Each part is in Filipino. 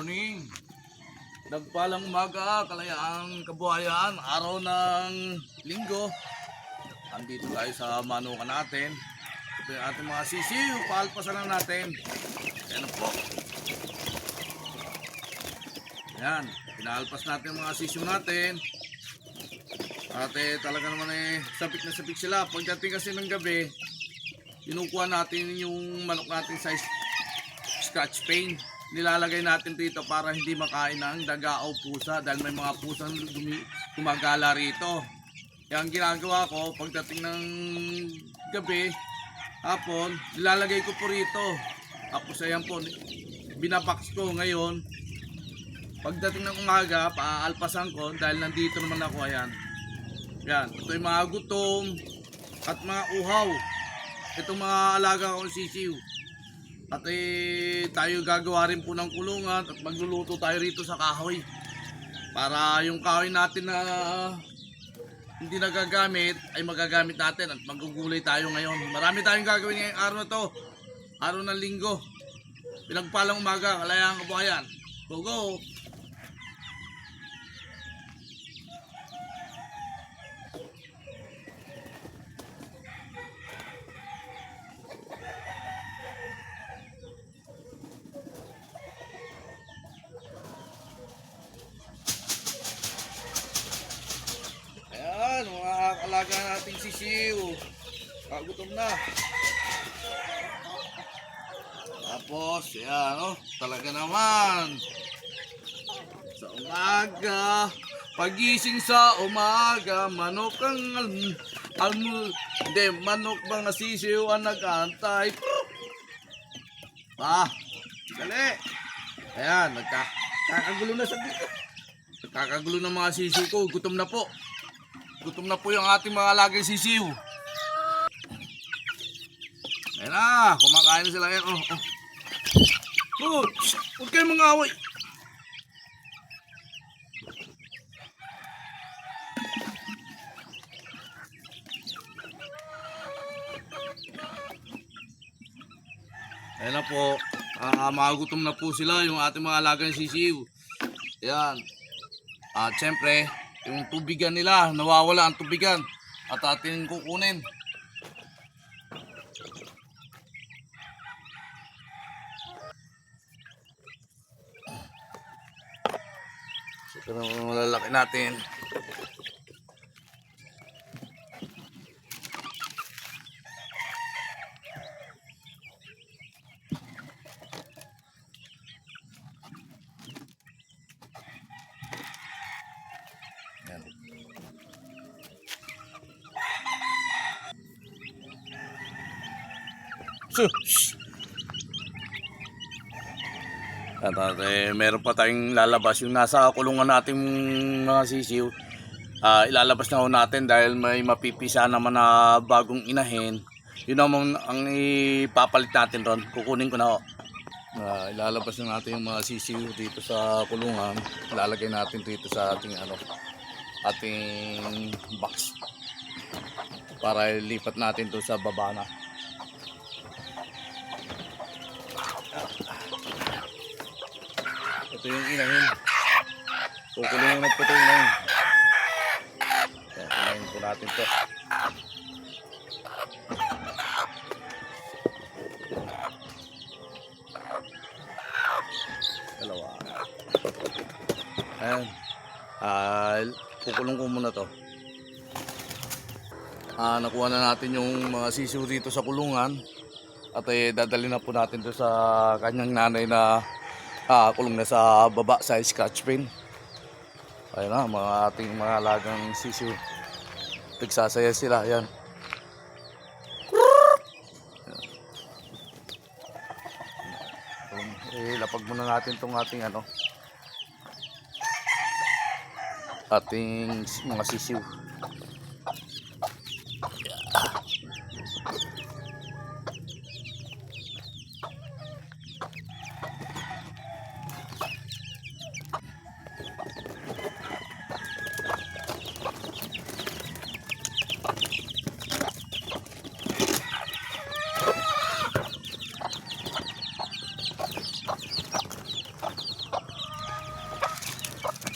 morning. Nagpalang umaga, kalayaang kabuhayan, araw ng linggo. Andito tayo sa manukan natin. Ito yung ating mga sisiw, paalpasan lang natin. Ayan po. Ayan, pinaalpas natin ang mga sisiw natin. At talaga naman sabik na sabik sila. Pagdating kasi ng gabi, kinukuha natin yung manok natin sa scratch pane. Nilalagay natin dito para hindi makain ng daga o pusa dahil may mga pusang gumagala rito. Kaya ang ginagawa ko pagdating ng gabi, hapon, nilalagay ko po rito. Tapos ayan po, binabox ko ngayon. Pagdating ng umaga, paaalpasan ko dahil nandito naman ako. Ayan. Yan, ito yung mga gutom at mga uhaw. Itong mga alaga kong sisiw. At tayo gagawa rin po ng kulungan at magluluto tayo rito sa kahoy. Para yung kahoy natin na hindi nagagamit ay magagamit natin at magugulay tayo ngayon. Marami tayong gagawin ngayong araw na to. Araw ng linggo. Pinagpalang umaga, kalayang kabuhayan. Go go! Ayan, mga alaga nating sisiw. Kagutom na. Tapos, ayan, oh, talaga naman. Sa umaga, pagising sa umaga, manok ang hindi, manok mga sisiw ang nag-aantay. Dali. Ayan, nagkakagulo na sa dito. Nagkakagulo ng mga sisiw ko, gutom na po. Gutom na po yung ating mga alagang sisiw. Ayan na, kumakain na sila. Ayan, huwag kayong mga away. Ayan na po, magutom na po sila yung ating mga alagang sisiw. Ayan. At syempre, yung tubigan nila, nawawala ang tubigan at ating kukunin. So, ito na malalaki natin. At meron pa tayong lalabas yung nasa kulungan nating mga sisiw. Ilalabas na ho natin dahil may mapipisa naman na bagong inahin. Yun naman ang ipapalit natin ron. Kukunin ko na ho. Ilalabas na natin yung mga sisiw dito sa kulungan. Ilalagay natin dito sa ating ating box para ilipat natin to sa baba na. Ito yung inahin. Kukulungin na po ito yung inahin. Inahin po natin ito. Dalawa. Ayan. Kukulong ko muna ito. Nakuha na natin yung mga sisiw dito sa kulungan. At dadali na po natin ito sa kanyang nanay na kulong na sa baba sa scratch pane. Ayun na, mga ating mga alagang sisiw. Nagsasaya sila, ayan. Lapag muna natin itong ating ating mga sisiw.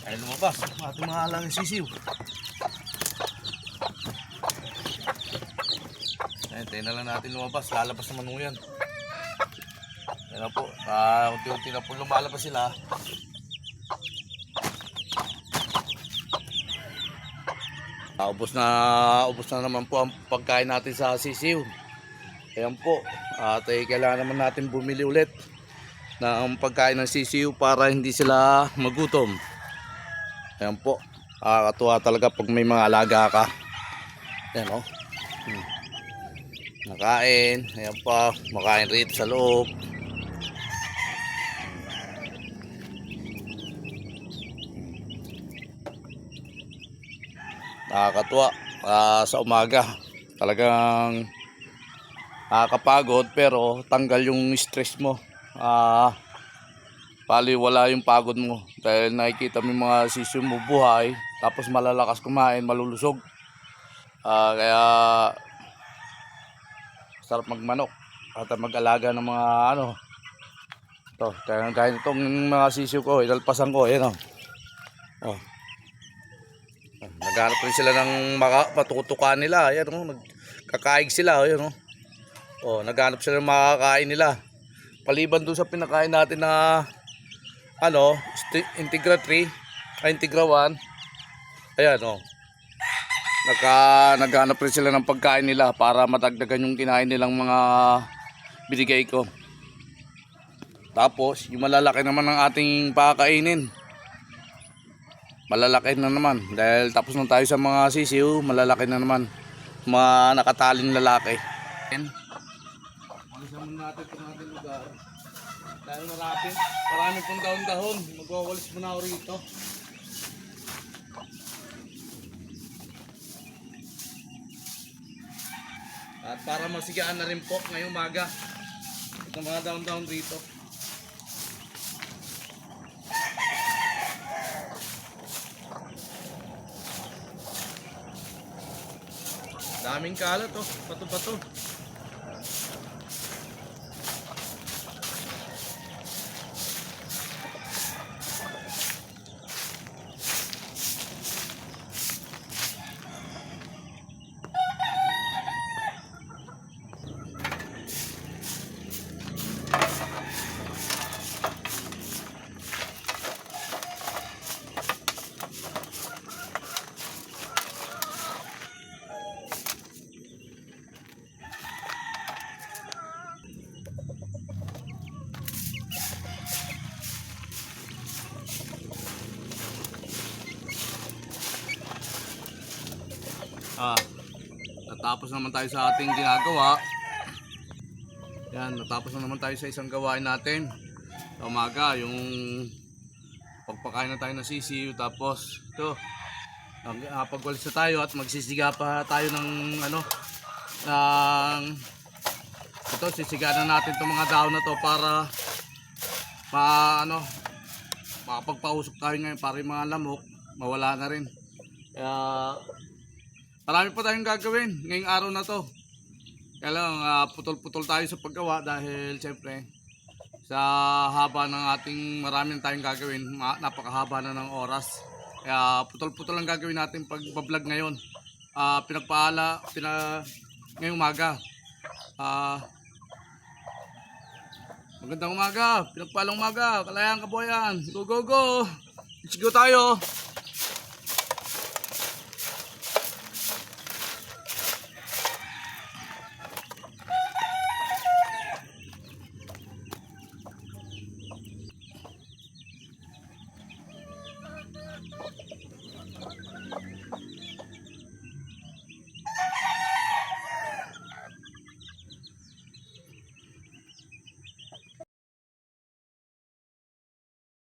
Ay lumabas ang ating mga alang sisiw. Ayan, tayo na lang natin lumabas. Lalabas naman mo yan. Ayan na po. Unti-unti na po lumalabas sila. Ubos na naman po ang pagkain natin sa sisiw. Ayan po. At kailangan naman natin bumili ulit ng pagkain ng sisiw para hindi sila magutom. Ayan po. Katuwa talaga pag may mga alaga ka. Ayan o. Nakain. Ayan pa. Makain rito sa loob. Nakakatuwa sa umaga. Talagang nakakapagod pero tanggal yung stress mo. Wala yung pagod mo dahil nakikita mo yung mga sisiw mo buhay, tapos malalakas kumain, malulusog. Kaya sarap magmanok at mag-alaga ng mga ito, kaya itong mga sisiw ko, inalpasan ko, ayan o. Naghanap rin sila ng matutukan nila. Ayan o, nagkakaig sila. Ayan o. Naghanap sila ng makakain nila. Paliban dun sa pinakain natin na Integra 3, Integra 1. Ayan o. Naghanap rin sila ng pagkain nila para madagdagan yung kinain nilang mga binigay ko. Tapos, yung malalaki naman ng ating pakakainin. Malalaki na naman dahil tapos na tayo sa mga sisiw, malalaki na naman mga nakataling lalaki. Alisan muna natin itong ating lugar dahil marami pong dahon-dahon. Magwawalis muna ako rito. At para masigaan na rin po ngayong umaga itong mga dahon-dahon rito. Daming kalat oh, pato-pato. Natapos naman tayo sa ating ginagawa. Yan, natapos na naman tayo sa isang gawain natin sa umaga, yung pagpakain na tayo ng sisiw. Tapos ito, pagwalis na tayo at magsisiga pa tayo ng ito, sisiga na natin itong mga dahon na to para makapagpausok tayo ngayon para yung mga lamok mawala na rin. Kaya marami pa tayong gagawin ngayong araw na to. Kaya lang putol-putol tayo sa paggawa dahil siyempre sa haba ng ating maraming tayong gagawin, napakahaba na ng oras. Kaya putol-putol ang gagawin natin pag-vlog ngayon. Ngayong umaga. Magandang umaga, pinagpalang umaga, Kalayaan Kabuhayan. Go go go! Let's go tayo!